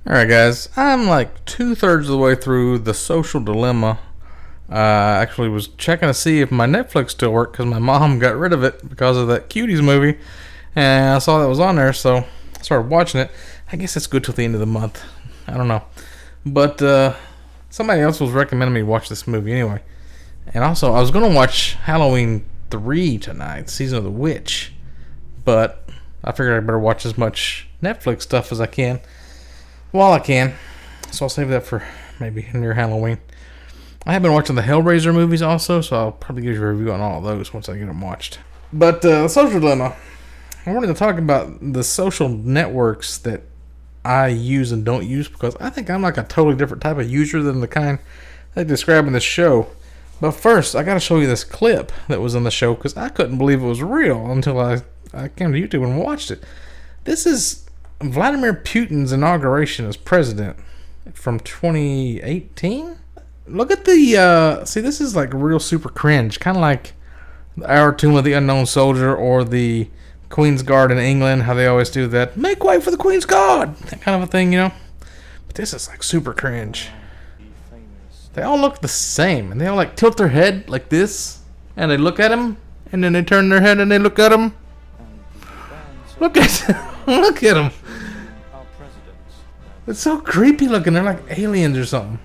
Alright, guys, I'm like 2/3 of the way through The Social Dilemma. I actually was checking to see if my Netflix still worked because my mom got rid of it because of that Cuties movie. And I saw that was on there, so I started watching it. I guess it's good till the end of the month. I don't know. But somebody else was recommending me watch this movie anyway. And also, I was going to watch Halloween 3 tonight, Season of the Witch. But I figured I better watch as much Netflix stuff as I can while I can. So I'll save that for maybe near Halloween. I have been watching the Hellraiser movies also, so I'll probably give you a review on all of those once I get them watched. But the Social Dilemma, I wanted to talk about the social networks that I use and don't use, because I think I'm like a totally different type of user than the kind they describe in this show. But first, I got to show you this clip that was in the show, because I couldn't believe it was real until I came to YouTube and watched it. This is Vladimir Putin's inauguration as president from 2018. Look at the see, this is like real super cringe, kind of like Our Tomb of the Unknown Soldier or the Queen's Guard in England, how they always do that, make way for the Queen's Guard, that kind of a thing, you know. But this is like super cringe. They all look the same, and they all like tilt their head like this, and they look at him, and then they turn their head and they look at him. Look at look at them. It's so creepy looking. They're like aliens or something.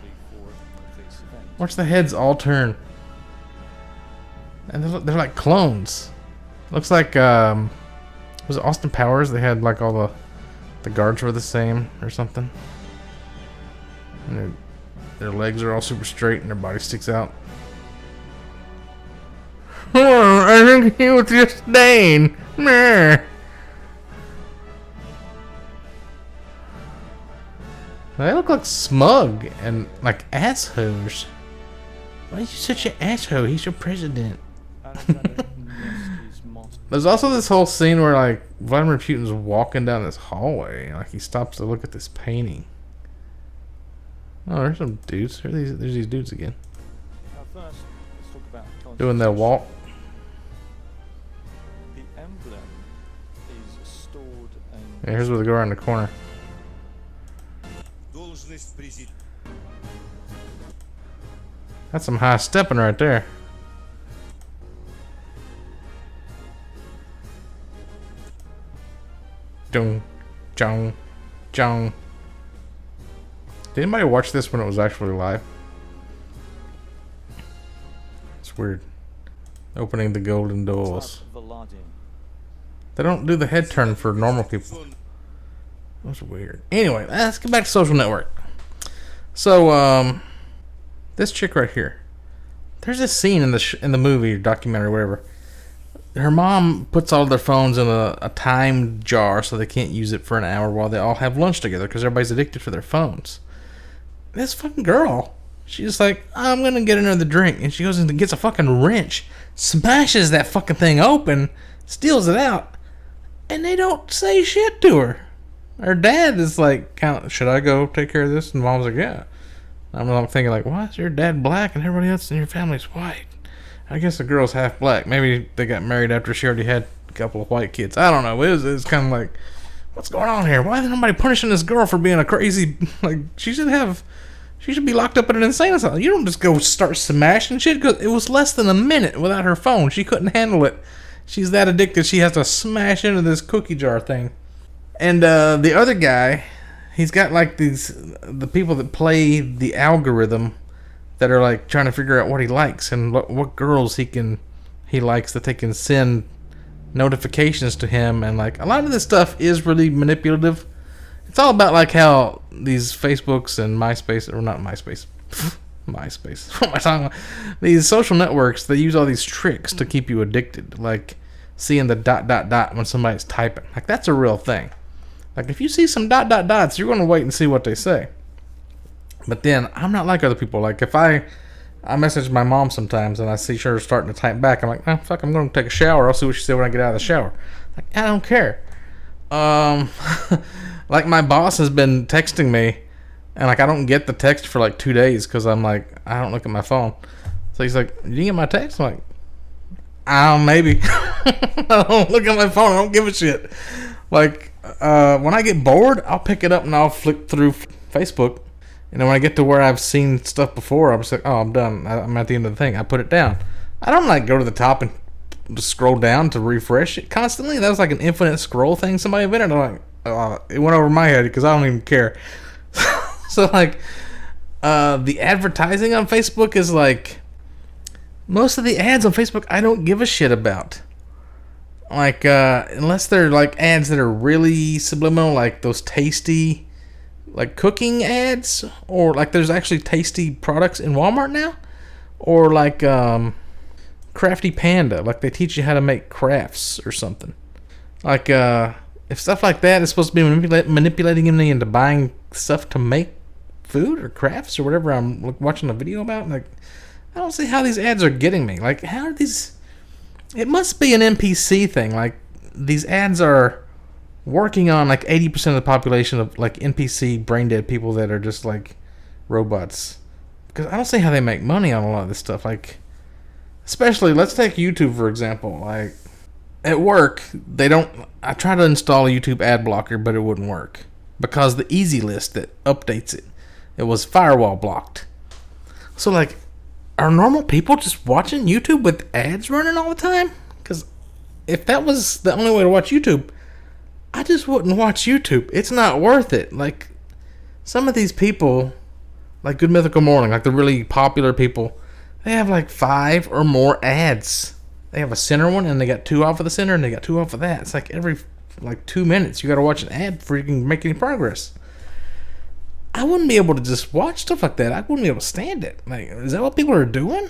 Watch the heads all turn. And they're like clones. Looks like, was it Austin Powers? They had like all the guards were the same or something. And their legs are all super straight and their body sticks out. Oh, I think he was just Dane. Meh. They look like smug and like assholes. Why are you such an asshole? He's your president. There's also this whole scene where like Vladimir Putin's walking down this hallway, like he stops to look at this painting. Oh, there's some dudes. There's these dudes again. First, let's talk about doing their walk. The emblem is stored in. Yeah, here's where they go around the corner. That's some high stepping right there. Jung, jung, jung. Did anybody watch this when it was actually live? It's weird. Opening the golden doors. They don't do the head turn for normal people. That's weird. Anyway, let's get back to Social Network. So, this chick right here. There's this scene in the movie or documentary or whatever. Her mom puts all their phones in a time jar so they can't use it for an hour while they all have lunch together because everybody's addicted to their phones. This fucking girl, she's like, I'm gonna get another drink, and she goes and gets a fucking wrench, smashes that fucking thing open, steals it out, and they don't say shit to her. Her dad is like, should I go take care of this? And mom's like, yeah. I'm thinking like, why is your dad black and everybody else in your family's white? I guess the girl's half black. Maybe they got married after she already had a couple of white kids. I don't know. It was kind of like, what's going on here? Why is nobody punishing this girl for being a crazy, like, she should be locked up in an insane asylum. You don't just go start smashing shit. Cause it was less than a minute without her phone. She couldn't handle it. She's that addicted. She has to smash into this cookie jar thing. And the other guy, he's got like the people that play the algorithm that are like trying to figure out what he likes and what girls he likes, that they can send notifications to him. And like a lot of this stuff is really manipulative. It's all about like how these Facebooks and MySpace, or not MySpace, MySpace, what am I talking about? These social networks, they use all these tricks to keep you addicted, like seeing the ... when somebody's typing. Like that's a real thing. Like if you see some ... you're going to wait and see what they say. But then I'm not like other people. Like if I message my mom sometimes and I see her starting to type back, I'm like, oh, fuck, I'm going to take a shower. I'll see what she said when I get out of the shower. Like I don't care. Like my boss has been texting me, and like I don't get the text for like 2 days because I'm like, I don't look at my phone. So he's like, did you get my text? I'm like, maybe. I don't look at my phone. I don't give a shit. Like when I get bored, I'll pick it up and I'll flick through Facebook. And then when I get to where I've seen stuff before, I'm just like, oh, I'm done. I'm at the end of the thing. I put it down. I don't like go to the top and just scroll down to refresh it constantly. That was like an infinite scroll thing somebody invented. I'm like, it went over my head because I don't even care. So like, the advertising on Facebook is like, most of the ads on Facebook I don't give a shit about. Like, unless they're like ads that are really subliminal, like those tasty, like cooking ads, or like there's actually tasty products in Walmart now, or like Crafty Panda, like they teach you how to make crafts or something. Like, if stuff like that is supposed to be manipulating me into buying stuff to make food or crafts or whatever I'm watching a video about, like, I don't see how these ads are getting me. Like, how are these? It must be an NPC thing. Like, these ads are working on like 80% of the population of like NPC brain dead people that are just like robots. Because I don't see how they make money on a lot of this stuff. Like, especially, let's take YouTube for example. Like, at work, I tried to install a YouTube ad blocker, but it wouldn't work. Because the easy list that updates it was firewall blocked. So like, are normal people just watching YouTube with ads running all the time? Because if that was the only way to watch YouTube, I just wouldn't watch YouTube. It's not worth it. Like, some of these people, like Good Mythical Morning, like the really popular people, they have like 5 or more ads. They have a center one, and they got 2 off of the center, and they got 2 off of that. It's like every like 2 minutes you got to watch an ad before you can make any progress. I wouldn't be able to just watch stuff like that. I wouldn't be able to stand it. Like, is that what people are doing?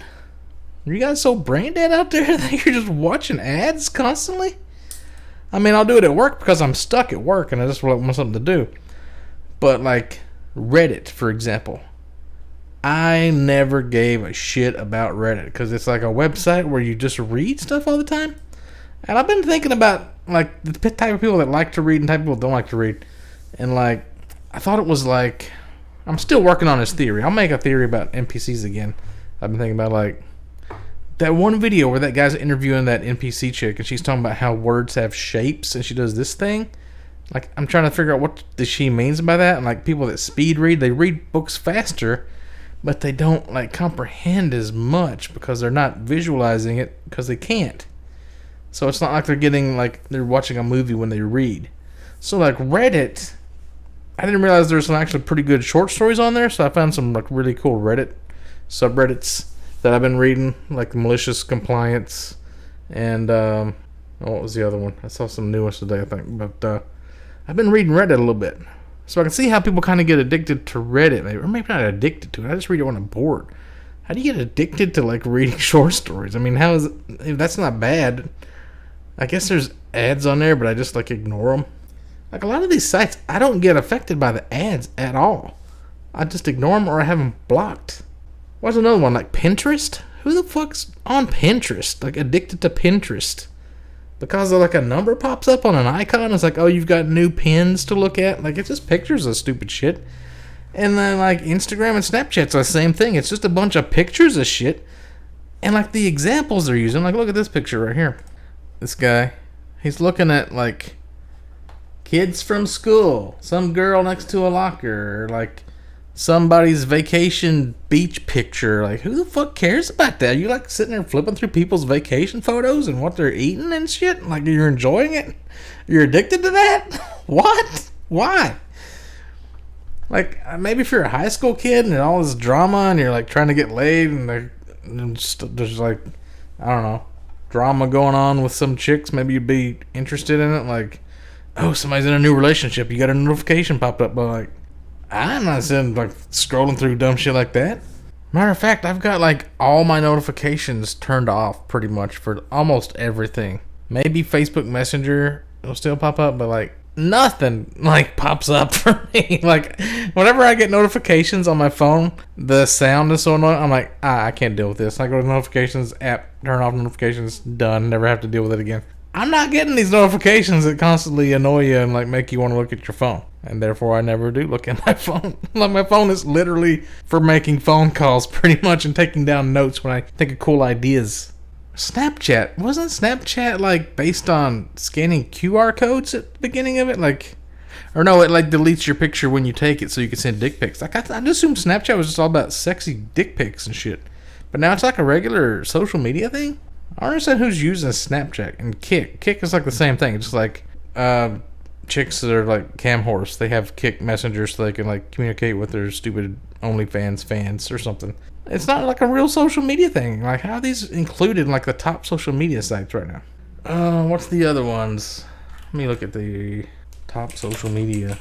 Are you guys so brain dead out there that you're just watching ads constantly? I mean, I'll do it at work because I'm stuck at work and I just want something to do. But like Reddit, for example, I never gave a shit about Reddit because it's like a website where you just read stuff all the time. And I've been thinking about like the type of people that like to read and type of people that don't like to read. And like, I thought it was like, I'm still working on this theory. I'll make a theory about NPCs again. I've been thinking about like that one video where that guy's interviewing that NPC chick and she's talking about how words have shapes and she does this thing. Like, I'm trying to figure out what she means by that. And like, people that speed read, they read books faster, but they don't like comprehend as much because they're not visualizing it because they can't. So it's not like they're getting like they're watching a movie when they read. So like Reddit, I didn't realize there was some actually pretty good short stories on there, so I found some like really cool Reddit subreddits that I've been reading, like Malicious Compliance and what was the other one? I saw some new ones today, I think. But I've been reading Reddit a little bit, so I can see how people kind of get addicted to Reddit, maybe, or maybe not addicted to it. I just read it when I'm bored. How do you get addicted to like reading short stories? I mean, how is it? That's not bad. I guess there's ads on there, but I just like ignore them. Like, a lot of these sites, I don't get affected by the ads at all. I just ignore them or I have them blocked. What's another one? Like Pinterest? Who the fuck's on Pinterest? Like, addicted to Pinterest? Because of like a number pops up on an icon. It's like, oh, you've got new pins to look at. Like, it's just pictures of stupid shit. And then like Instagram and Snapchat's the same thing. It's just a bunch of pictures of shit. And like the examples they're using, like, look at this picture right here. This guy, he's looking at like kids from school, some girl next to a locker, or like somebody's vacation beach picture. Like, who the fuck cares about that? You like sitting there flipping through people's vacation photos and what they're eating and shit? Like, you're enjoying it? You're addicted to that? What? Why? Like, maybe if you're a high school kid and all this drama and you're like trying to get laid and there's like, I don't know, drama going on with some chicks, maybe you'd be interested in it. Like, oh, somebody's in a new relationship, you got a notification popped up, but like, I'm not sitting like scrolling through dumb shit like that. Matter of fact, I've got like all my notifications turned off pretty much for almost everything. Maybe Facebook Messenger will still pop up, but like nothing like pops up for me. Like, whenever I get notifications on my phone, the sound is so annoying. I'm like, I can't deal with this. I go to notifications app, turn off notifications, done. Never have to deal with it again. I'm not getting these notifications that constantly annoy you and like make you want to look at your phone. And therefore I never do look at my phone. Like, my phone is literally for making phone calls pretty much and taking down notes when I think of cool ideas. Snapchat. Wasn't Snapchat like based on scanning QR codes at the beginning of it? Like, Or no, it like deletes your picture when you take it so you can send dick pics. Like I just assumed Snapchat was just all about sexy dick pics and shit. But now it's like a regular social media thing? I don't understand who's using Snapchat and Kick. Kick is like the same thing. It's just like chicks that are like cam horse. They have Kick Messenger so they can like communicate with their stupid OnlyFans fans or something. It's not like a real social media thing. Like, how are these included in like the top social media sites right now? What's the other ones? Let me look at the top social media.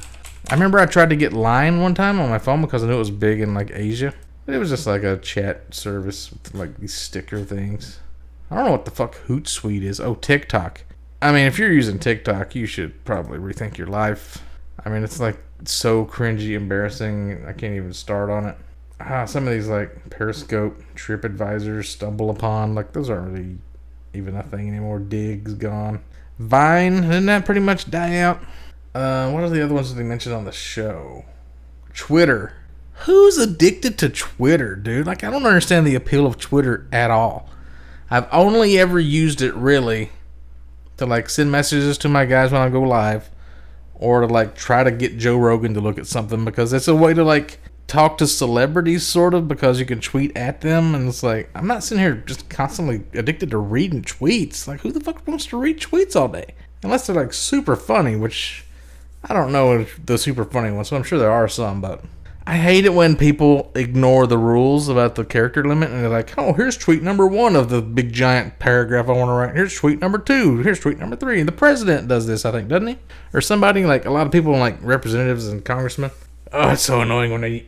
I remember I tried to get Line one time on my phone because I knew it was big in like Asia. But it was just like a chat service with like these sticker things. I don't know what the fuck Hootsuite is. Oh, TikTok. I mean, if you're using TikTok, you should probably rethink your life. I mean, it's like so cringy, embarrassing. I can't even start on it. Some of these like Periscope, TripAdvisor, Stumble Upon, like those aren't really even a thing anymore. Dig's gone. Vine, didn't that pretty much die out? What are the other ones that they mentioned on the show? Twitter. Who's addicted to Twitter, dude? Like, I don't understand the appeal of Twitter at all. I've only ever used it really to like send messages to my guys when I go live, or to like try to get Joe Rogan to look at something, because it's a way to like talk to celebrities sort of, because you can tweet at them, and it's like, I'm not sitting here just constantly addicted to reading tweets. Like, who the fuck wants to read tweets all day? Unless they're like super funny, which I don't know the super funny ones, so I'm sure there are some, but I hate it when people ignore the rules about the character limit, and they're like, oh, here's tweet number 1 of the big giant paragraph I want to write. Here's tweet number 2. Here's tweet number 3. And the president does this, I think, doesn't he? Or somebody, like a lot of people, like representatives and congressmen. Oh, it's so annoying when they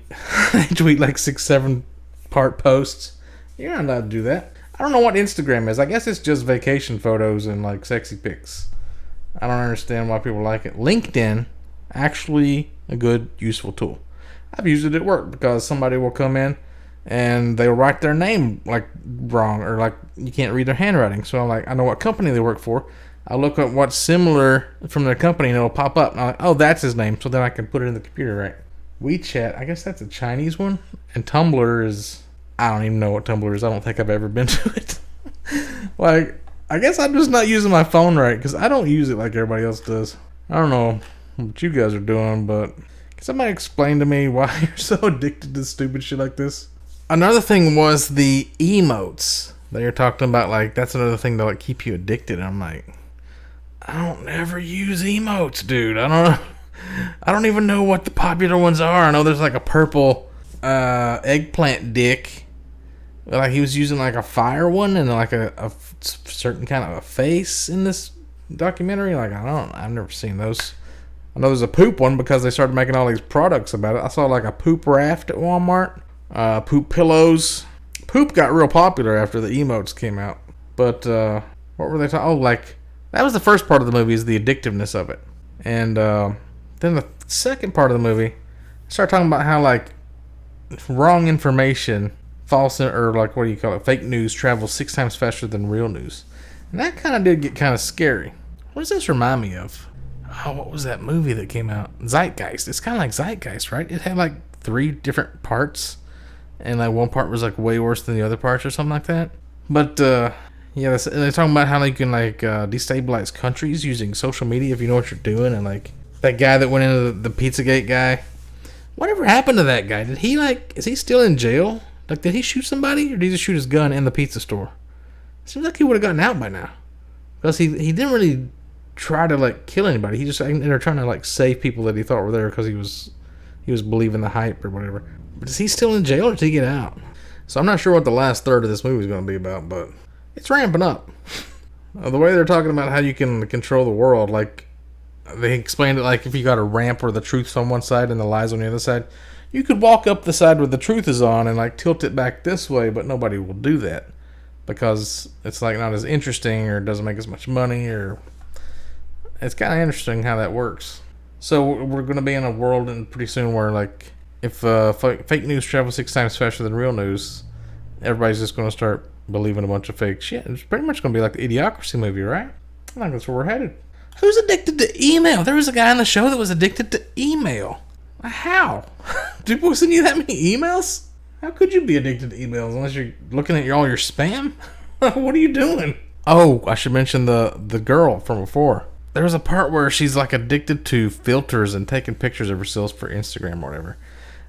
tweet like 6-7 part posts. You're not allowed to do that. I don't know what Instagram is. I guess it's just vacation photos and like sexy pics. I don't understand why people like it. LinkedIn, actually a good, useful tool. I've used it at work because somebody will come in and they'll write their name like wrong, or like you can't read their handwriting. So I'm like, I know what company they work for. I look up what's similar from their company and it'll pop up. And I'm like, oh, that's his name. So then I can put it in the computer, right? WeChat, I guess that's a Chinese one. And Tumblr is, I don't even know what Tumblr is. I don't think I've ever been to it. Like, I guess I'm just not using my phone right, because I don't use it like everybody else does. I don't know what you guys are doing, but can somebody explain to me why you're so addicted to stupid shit like this? Another thing was the emotes. They were talking about, like, that's another thing to like keep you addicted. I'm like, I don't ever use emotes, dude. I don't even know what the popular ones are. I know there's like a purple eggplant dick. Like, he was using like a fire one and like a certain kind of a face in this documentary. Like, I've never seen those. I know there's a poop one because they started making all these products about it. I saw like a poop raft at Walmart. Poop pillows. Poop got real popular after the emotes came out. But what were they talking? Oh, like, that was the first part of the movie, is the addictiveness of it. And then the second part of the movie, start talking about how like wrong information, false, or like, what do you call it, fake news travels 6 times faster than real news. And that kind of did get kind of scary. What does this remind me of? Oh, what was that movie that came out? Zeitgeist. It's kind of like Zeitgeist, right? It had like 3 different parts, and like one part was like way worse than the other parts or something like that. But yeah, they're talking about how you can like destabilize countries using social media if you know what you're doing. And like that guy that went into the Pizzagate guy, whatever happened to that guy? Did he like, is he still in jail? Like, did he shoot somebody, or did he just shoot his gun in the pizza store? Seems like he would have gotten out by now, because he didn't really try to like kill anybody. He just ended up trying to like save people that he thought were there because he was believing the hype or whatever. But is he still in jail, or did he get out? So I'm not sure what the last third of this movie is going to be about, but it's ramping up. The way they're talking about how you can control the world, like they explained it like if you got a ramp where the truth's on one side and the lies on the other side, you could walk up the side where the truth is on and like tilt it back this way, but nobody will do that because it's like not as interesting, or doesn't make as much money, or it's kind of interesting how that works. So we're going to be in a world pretty soon where like if fake news travels 6 times faster than real news, everybody's just going to start believing a bunch of fake shit. It's pretty much going to be like the Idiocracy movie, right? I think that's where we're headed. Who's addicted to email? There was a guy on the show that was addicted to email. How? Do people send you that many emails? How could you be addicted to emails unless you're looking at all your spam? What are you doing? Oh, I should mention the girl from before. there was a part where she's like addicted to filters and taking pictures of herself for Instagram or whatever.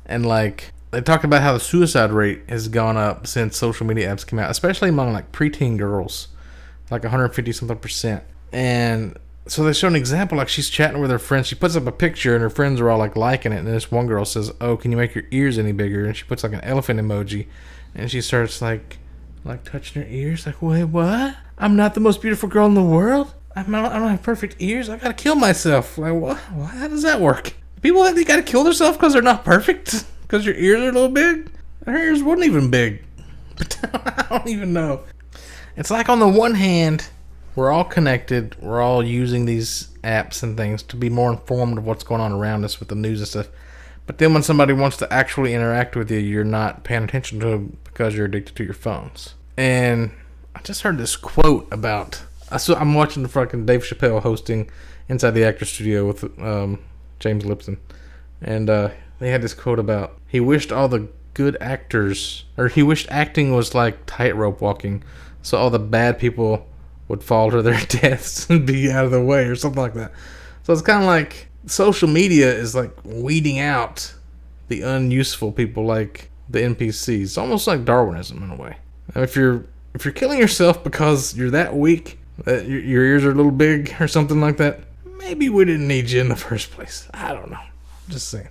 And like they talked about how the suicide rate has gone up since social media apps came out, especially among like preteen girls, like 150 something percent. And so they showed an example, like she's chatting with her friends. She puts up a picture and her friends are all like liking it. And then this one girl says, "Oh, can you make your ears any bigger?" And she puts like an elephant emoji. And she starts like touching her ears. Like, wait, what? I'm not the most beautiful girl in the world? I don't have perfect ears? I gotta kill myself. Like, what? How does that work? People think they gotta kill themselves because they're not perfect? Because your ears are a little big? Her ears wasn't even big. I don't even know. It's like on the one hand, we're all connected. We're all using these apps and things to be more informed of what's going on around us with the news and stuff. But then when somebody wants to actually interact with you, you're not paying attention to them because you're addicted to your phones. And I just heard this quote about... I'm watching the fucking Dave Chappelle hosting Inside the Actors Studio with James Lipton. And they had this quote about he wished all the good actors... Or he wished acting was like tightrope walking. So all the bad people would fall to their deaths and be out of the way or something like that. So it's kind of like... Social media is like weeding out the unuseful people like the NPCs. It's almost like Darwinism in a way. Now, if you're killing yourself because you're that weak that your ears are a little big or something like that, maybe we didn't need you in the first place. I don't know. Just saying.